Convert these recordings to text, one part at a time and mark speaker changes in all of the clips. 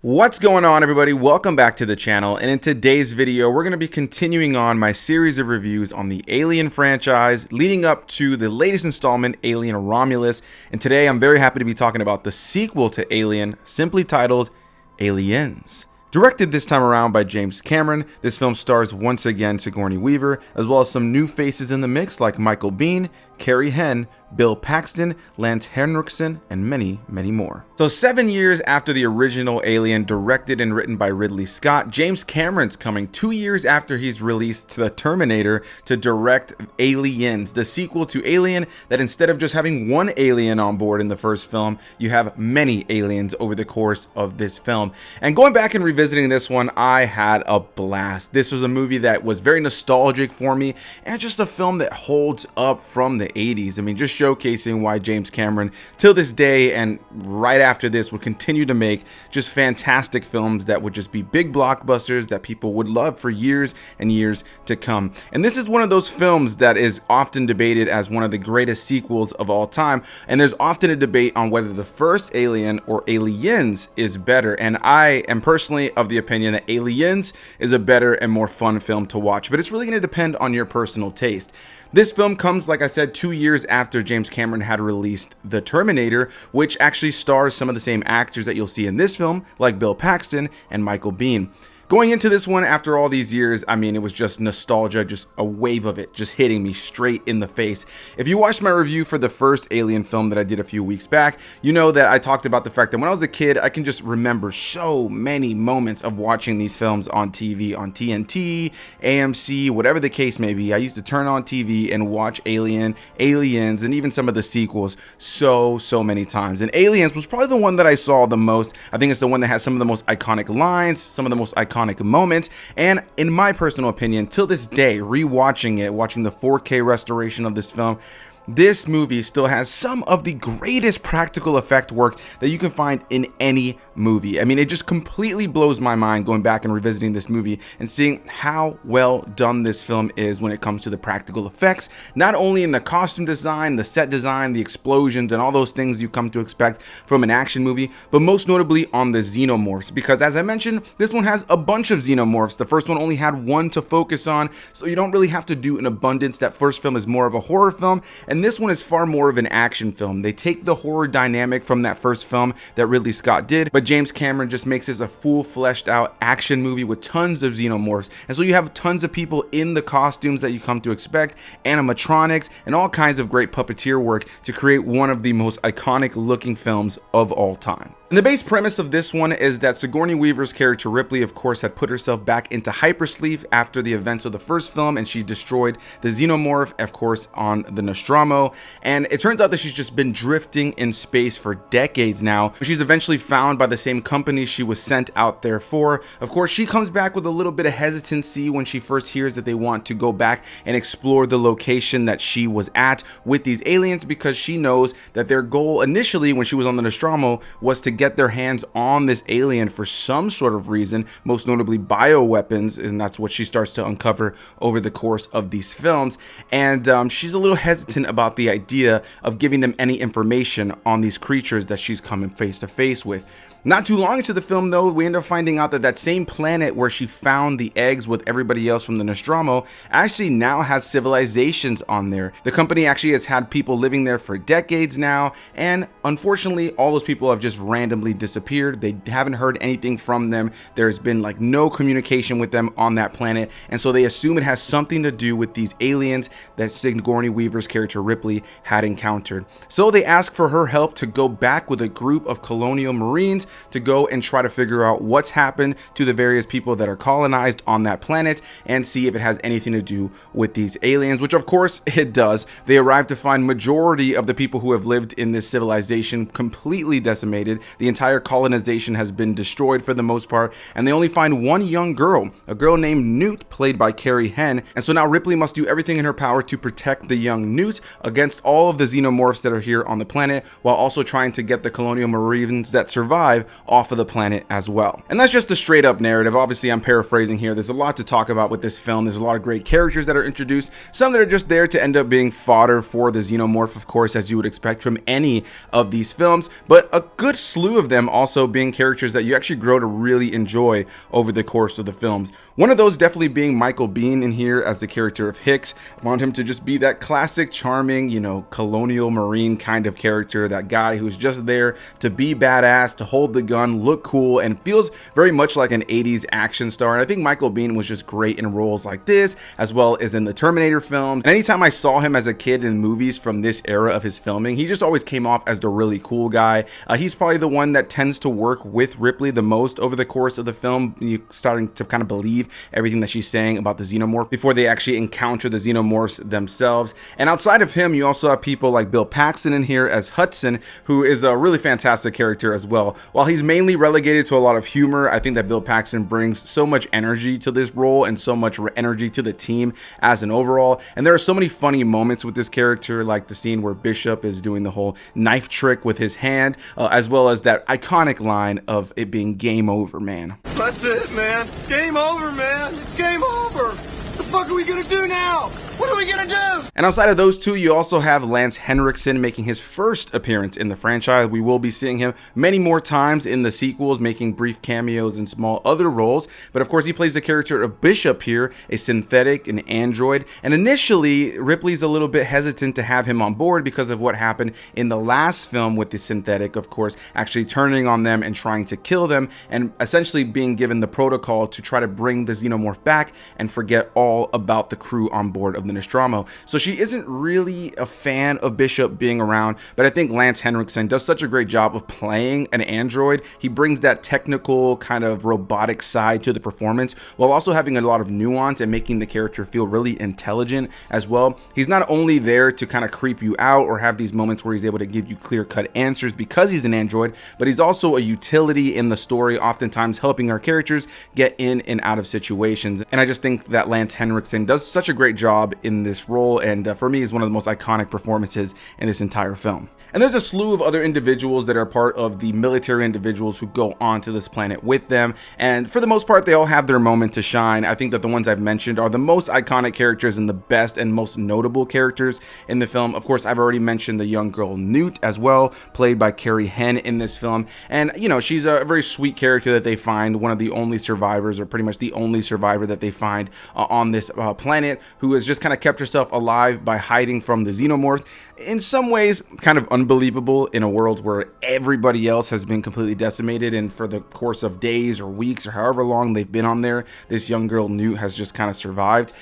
Speaker 1: What's going on, everybody? Welcome back to the channel, and in today's video we're going to be continuing on my series of reviews on the Alien franchise leading up to the latest installment, Alien Romulus. And today I'm very happy to be talking about the sequel to Alien, simply titled Aliens. Directed this time around by James Cameron, this film stars once again Sigourney Weaver, as well as some new faces in the mix like Michael Biehn, Carrie Henn, Bill Paxton, Lance Henriksen, and many more. So 7 years after the original Alien, directed and written by Ridley Scott, James Cameron's coming 2 years after he's released The Terminator to direct Aliens, the sequel to Alien that instead of just having one alien on board in the first film, you have many aliens over the course of this film. And going back and revisiting this one, I had a blast. This was a movie that was very nostalgic for me and just a film that holds up from the 80s. I mean, just showcasing why James Cameron till this day and right after this would continue to make just fantastic films that would just be big blockbusters that people would love for years and years to come. And this is one of those films that is often debated as one of the greatest sequels of all time, and there's often a debate on whether the first Alien or Aliens is better, and I am personally of the opinion that Aliens is a better and more fun film to watch, but it's really going to depend on your personal taste. This film comes, like I said, 2 years after James Cameron had released The Terminator, which actually stars some of the same actors that you'll see in this film, like Bill Paxton and Michael Biehn. Going into this one after all these years, I mean, it was just nostalgia, just a wave of it, just hitting me straight in the face. If you watched my review for the first Alien film that I did a few weeks back, you know that I talked about the fact that when I was a kid, I can just remember so many moments of watching these films on TV, on TNT, AMC, whatever the case may be. I used to turn on TV and watch Alien, Aliens, and even some of the sequels so many times. And Aliens was probably the one that I saw the most. I think it's the one that has some of the most iconic lines, some of the most iconic moments, and in my personal opinion, till this day, rewatching it, watching the 4K restoration of this film, this movie still has some of the greatest practical effect work that you can find in any movie. I mean, it just completely blows my mind going back and revisiting this movie and seeing how well done this film is when it comes to the practical effects, not only in the costume design, the set design, the explosions, and all those things you come to expect from an action movie, but most notably on the Xenomorphs, because as I mentioned, this one has a bunch of Xenomorphs. The first one only had one to focus on, so you don't really have to do an abundance. That first film is more of a horror film, and this one is far more of an action film. They take the horror dynamic from that first film that Ridley Scott did, but James Cameron just makes this a full fleshed out action movie with tons of Xenomorphs. And so you have tons of people in the costumes that you come to expect, animatronics, and all kinds of great puppeteer work to create one of the most iconic looking films of all time. And the base premise of this one is that Sigourney Weaver's character Ripley, of course, had put herself back into hypersleep after the events of the first film, and she destroyed the Xenomorph, of course, on the Nostromo. And it turns out that she's just been drifting in space for decades now. She's eventually found by the same company she was sent out there for. Of course, she comes back with a little bit of hesitancy when she first hears that they want to go back and explore the location that she was at with these aliens, because she knows that their goal initially when she was on the Nostromo was to get their hands on this alien for some sort of reason, most notably bioweapons, and that's what she starts to uncover over the course of these films. And she's a little hesitant about the idea of giving them any information on these creatures that she's coming face to face with. Not too long into the film, though, we end up finding out that that same planet where she found the eggs with everybody else from the Nostromo actually now has civilizations on there. The company actually has had people living there for decades now, and unfortunately, all those people have just randomly disappeared. They haven't heard anything from them. There's been like no communication with them on that planet, and so they assume it has something to do with these aliens that Sigourney Weaver's character Ripley had encountered. So they ask for her help to go back with a group of colonial marines to go and try to figure out what's happened to the various people that are colonized on that planet and see if it has anything to do with these aliens, which of course it does. They arrive to find majority of the people who have lived in this civilization completely decimated. The entire colonization has been destroyed for the most part, and they only find one young girl, a girl named Newt, played by Carrie Henn. And so now Ripley must do everything in her power to protect the young Newt against all of the Xenomorphs that are here on the planet, while also trying to get the colonial marines that survive survive off of the planet as well. And that's just the straight up narrative. Obviously, I'm paraphrasing here. There's a lot to talk about with this film. There's a lot of great characters that are introduced, some that are just there to end up being fodder for the Xenomorph, of course, as you would expect from any of these films, but a good slew of them also being characters that you actually grow to really enjoy over the course of the films. One of those definitely being Michael Biehn in here as the character of Hicks. I found him to just be that classic, charming, colonial marine kind of character, that guy who's just there to be badass, to hold the gun, look cool, and feels very much like an 80s action star. And I think Michael Biehn was just great in roles like this, as well as in the Terminator films. And anytime I saw him as a kid in movies from this era of his filming, he just always came off as the really cool guy. He's probably the one that tends to work with Ripley the most over the course of the film. You're starting to kind of believe everything that she's saying about the Xenomorph before they actually encounter the Xenomorphs themselves. And outside of him, you also have people like Bill Paxton in here as Hudson, who is a really fantastic character as well. While he's mainly relegated to a lot of humor, I think that Bill Paxton brings so much energy to this role and so much energy to the team as an overall. And there are so many funny moments with this character, like the scene where Bishop is doing the whole knife trick with his hand, as well as that iconic line of it being game over, man.
Speaker 2: That's it, man. Game over, man. It's game over. What the fuck are we gonna do now? What are we gonna do?
Speaker 1: And outside of those two, you also have Lance Henriksen making his first appearance in the franchise. We will be seeing him many more times in the sequels, making brief cameos in small other roles. But of course, he plays the character of Bishop here, a synthetic, an android. And initially, Ripley's a little bit hesitant to have him on board because of what happened in the last film with the synthetic, of course, actually turning on them and trying to kill them, and essentially being given the protocol to try to bring the Xenomorph back and forget all about the crew on board of the Nostromo. So she isn't really a fan of Bishop being around, but I think Lance Henriksen does such a great job of playing an android. He brings that technical kind of robotic side to the performance while also having a lot of nuance and making the character feel really intelligent as well. He's not only there to kind of creep you out or have these moments where he's able to give you clear-cut answers because he's an android, but he's also a utility in the story, oftentimes helping our characters get in and out of situations. And I just think that Lance Henriksen does such a great job in this role, and for me is one of the most iconic performances in this entire film. And there's a slew of other individuals that are part of the military individuals who go onto this planet with them, and for the most part they all have their moment to shine. I think that the ones I've mentioned are the most iconic characters and the best and most notable characters in the film. Of course, I've already mentioned the young girl Newt as well, played by Carrie Henn in this film, and she's a very sweet character that they find, one of the only survivors, or pretty much the only survivor that they find on this planet, who has just kind of kept herself alive by hiding from the Xenomorph. In some ways kind of unbelievable in a world where everybody else has been completely decimated, and for the course of days or weeks or however long they've been on there, this young girl Newt has just kind of survived.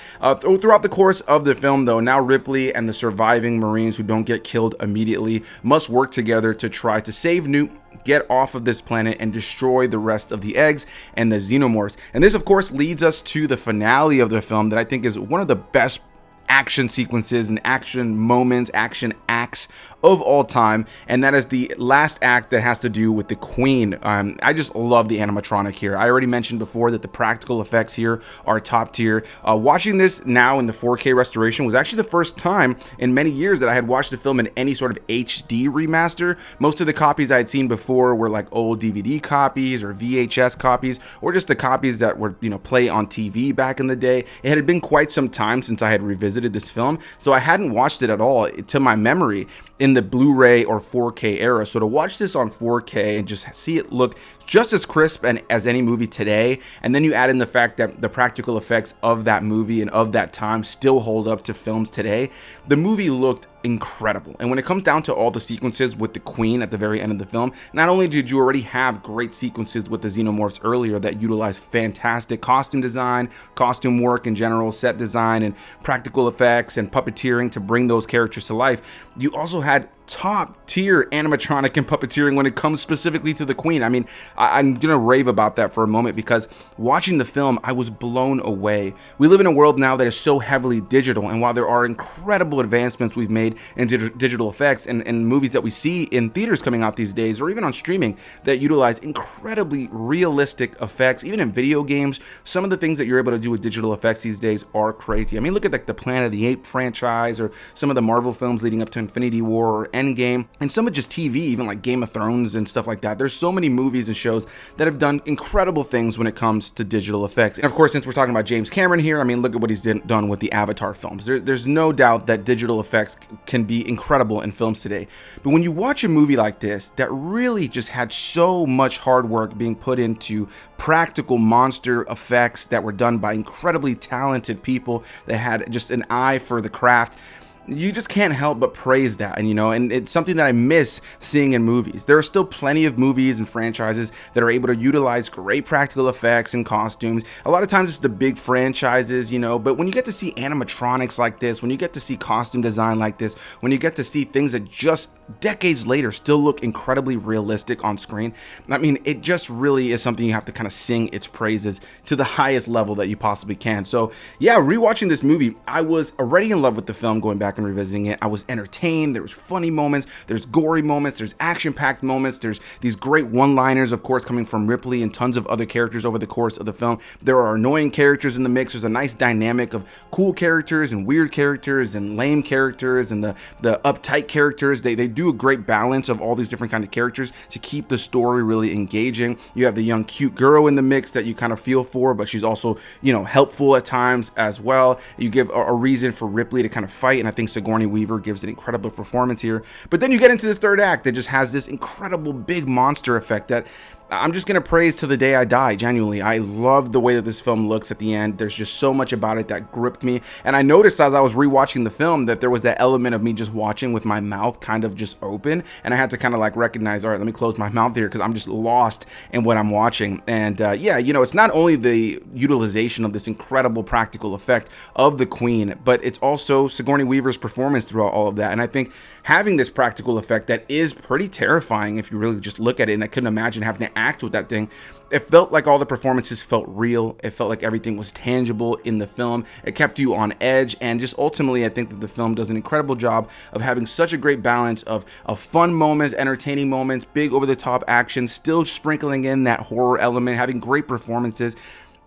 Speaker 1: Throughout the course of the film though, now Ripley and the surviving Marines who don't get killed immediately must work together to try to save Newt, get off of this planet, and destroy the rest of the eggs and the Xenomorphs. And this of course leads us to the finale of the film that I think is one of the best action sequences and action moments, action acts of all time, and that is the last act that has to do with the Queen. I just love the animatronic here. I already mentioned before that the practical effects here are top tier. Watching this now in the 4K restoration was actually the first time in many years that I had watched the film in any sort of HD remaster. Most of the copies I had seen before were like old DVD copies or VHS copies, or just the copies that were play on TV back in the day. It had been quite some time since I had revisited this film, so I hadn't watched it at all to my memory in the Blu-ray or 4K era. So to watch this on 4K and just see it look just as crisp and as any movie today, and then you add in the fact that the practical effects of that movie and of that time still hold up to films today, the movie looked incredible. And when it comes down to all the sequences with the Queen at the very end of the film, not only did you already have great sequences with the Xenomorphs earlier that utilized fantastic costume design, costume work in general, set design, and practical effects and puppeteering to bring those characters to life, you also had top tier animatronic and puppeteering when it comes specifically to the Queen. I mean, I'm gonna rave about that for a moment, because watching the film, I was blown away. We live in a world now that is so heavily digital, and while there are incredible advancements we've made in digital effects and movies that we see in theaters coming out these days, or even on streaming, that utilize incredibly realistic effects, even in video games, some of the things that you're able to do with digital effects these days are crazy. I mean, look at like the Planet of the Apes franchise, or some of the Marvel films leading up to Infinity War, or Endgame, and some of just TV, even like Game of Thrones and stuff like that. There's so many movies and shows that have done incredible things when it comes to digital effects. And of course, since we're talking about James Cameron here, I mean, look at what he's done with the Avatar films. There's no doubt that digital effects can be incredible in films today. But when you watch a movie like this that really just had so much hard work being put into practical monster effects that were done by incredibly talented people that had just an eye for the craft, you just can't help but praise that. And and it's something that I miss seeing in movies. There are still plenty of movies and franchises that are able to utilize great practical effects and costumes. A lot of times it's the big franchises, but when you get to see animatronics like this, when you get to see costume design like this, when you get to see things that just decades later still look incredibly realistic on screen, I mean, it just really is something you have to kind of sing its praises to the highest level that you possibly can. So yeah, rewatching this movie, I was already in love with the film going back and revisiting it. I was entertained. There was funny moments, there's gory moments, there's action-packed moments, there's these great one-liners, of course, coming from Ripley and tons of other characters over the course of the film. There are annoying characters in the mix. There's a nice dynamic of cool characters and weird characters and lame characters and the uptight characters. They do a great balance of all these different kind of characters to keep the story really engaging. You have the young cute girl in the mix that you kind of feel for, but she's also helpful at times as well. You give a reason for Ripley to kind of fight, and I think Sigourney Weaver gives an incredible performance here. But then you get into this third act that just has this incredible big monster effect that I'm just gonna praise to the day I die. Genuinely, I love the way that this film looks at the end. There's just so much about it that gripped me, and I noticed as I was rewatching the film that there was that element of me just watching with my mouth kind of just open, and I had to kind of like recognize, all right, let me close my mouth here because I'm just lost in what I'm watching. And yeah, it's not only the utilization of this incredible practical effect of the Queen, but it's also Sigourney Weaver's performance throughout all of that. And I think having this practical effect that is pretty terrifying if you really just look at it, and I couldn't imagine having to act with that thing. It felt like all the performances felt real. It felt like everything was tangible in the film. It kept you on edge, and just ultimately I think that the film does an incredible job of having such a great balance of fun moments, entertaining moments, big over-the-top action, still sprinkling in that horror element, having great performances.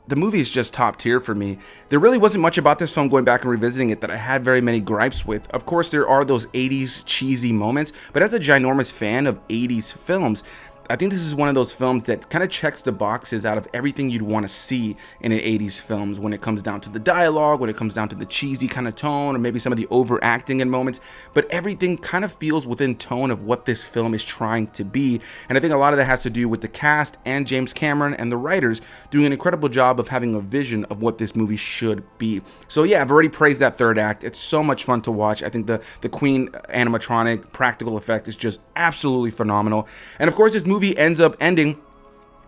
Speaker 1: The movie is just top tier for me. There really wasn't much about this film going back and revisiting it that I had very many gripes with. Of course, there are those 80s cheesy moments, but as a ginormous fan of 80s films, I think this is one of those films that kind of checks the boxes out of everything you'd want to see in an 80s films when it comes down to the dialogue, when it comes down to the cheesy kind of tone, or maybe some of the overacting in moments, but everything kind of feels within tone of what this film is trying to be. And I think a lot of that has to do with the cast and James Cameron and the writers doing an incredible job of having a vision of what this movie should be. So yeah, I've already praised that third act. It's so much fun to watch. I think the Queen animatronic practical effect is just absolutely phenomenal. And of course, this movie ends up ending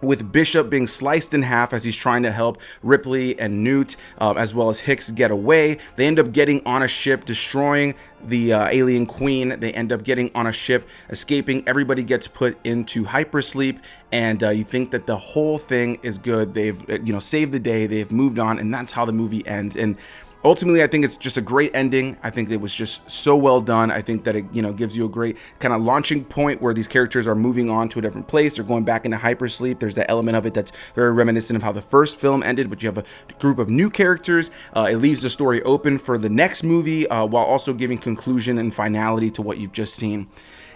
Speaker 1: with Bishop being sliced in half as he's trying to help Ripley and Newt, as well as Hicks, get away. They end up getting on a ship, destroying the alien queen. They end up getting on a ship, escaping. Everybody gets put into hypersleep, and you think that the whole thing is good. They've saved the day. They've moved on, and that's how the movie ends. And ultimately, I think it's just a great ending. I think it was just so well done. I think that it, gives you a great kind of launching point where these characters are moving on to a different place. They're going back into hypersleep. There's that element of it that's very reminiscent of how the first film ended, but you have a group of new characters. It leaves the story open for the next movie, while also giving conclusion and finality to what you've just seen.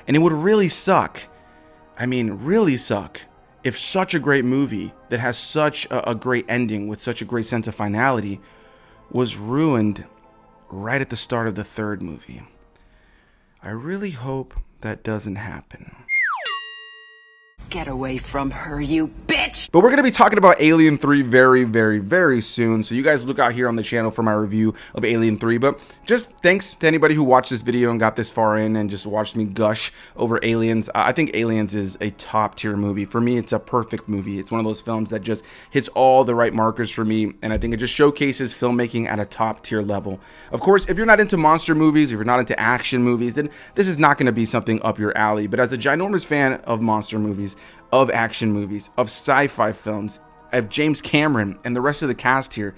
Speaker 1: And it would really suck, really suck, if such a great movie that has such a great ending with such a great sense of finality was ruined right at the start of the third movie. I really hope that doesn't happen.
Speaker 3: Get away from her, you bitch!
Speaker 1: But we're going to be talking about Alien 3 very, very, very soon. So you guys look out here on the channel for my review of Alien 3. But just thanks to anybody who watched this video and got this far in and just watched me gush over Aliens. I think Aliens is a top tier movie. For me, it's a perfect movie. It's one of those films that just hits all the right markers for me. And I think it just showcases filmmaking at a top tier level. Of course, if you're not into monster movies, if you're not into action movies, then this is not going to be something up your alley. But as a ginormous fan of monster movies, of action movies, of sci-fi films, of James Cameron and the rest of the cast here,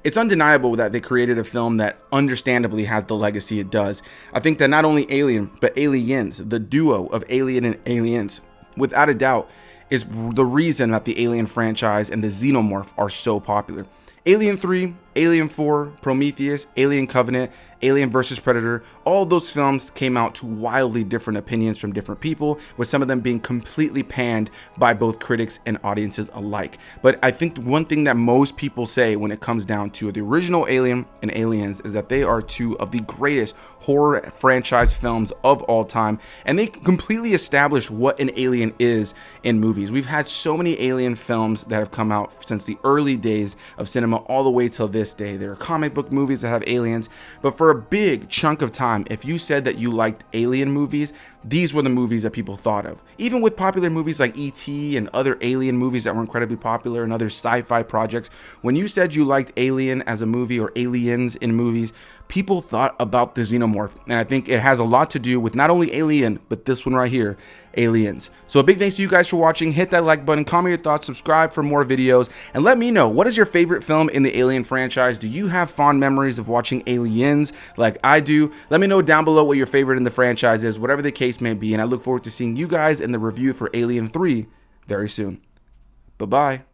Speaker 1: it's undeniable that they created a film that understandably has the legacy it does. I think that not only Alien, but Aliens, the duo of Alien and Aliens, without a doubt, is the reason that the Alien franchise and the Xenomorph are so popular. Alien 3 Alien 4, Prometheus, Alien Covenant, Alien vs. Predator, all those films came out to wildly different opinions from different people, with some of them being completely panned by both critics and audiences alike. But I think the one thing that most people say when it comes down to the original Alien and Aliens is that they are two of the greatest horror franchise films of all time, and they completely established what an alien is in movies. We've had so many alien films that have come out since the early days of cinema all the way till this day. There are comic book movies that have aliens, but for a big chunk of time, if you said that you liked alien movies, these were the movies that people thought of. Even with popular movies like E.T. and other alien movies that were incredibly popular and other sci-fi projects, when you said you liked Alien as a movie or aliens in movies, people thought about the Xenomorph. And I think it has a lot to do with not only Alien, but this one right here, Aliens. So a big thanks to you guys for watching. Hit that like button, comment your thoughts, subscribe for more videos, and let me know, what is your favorite film in the Alien franchise? Do you have fond memories of watching Aliens like I do? Let me know down below what your favorite in the franchise is, whatever the case may be, and I look forward to seeing you guys in the review for Alien 3 very soon. Bye-bye.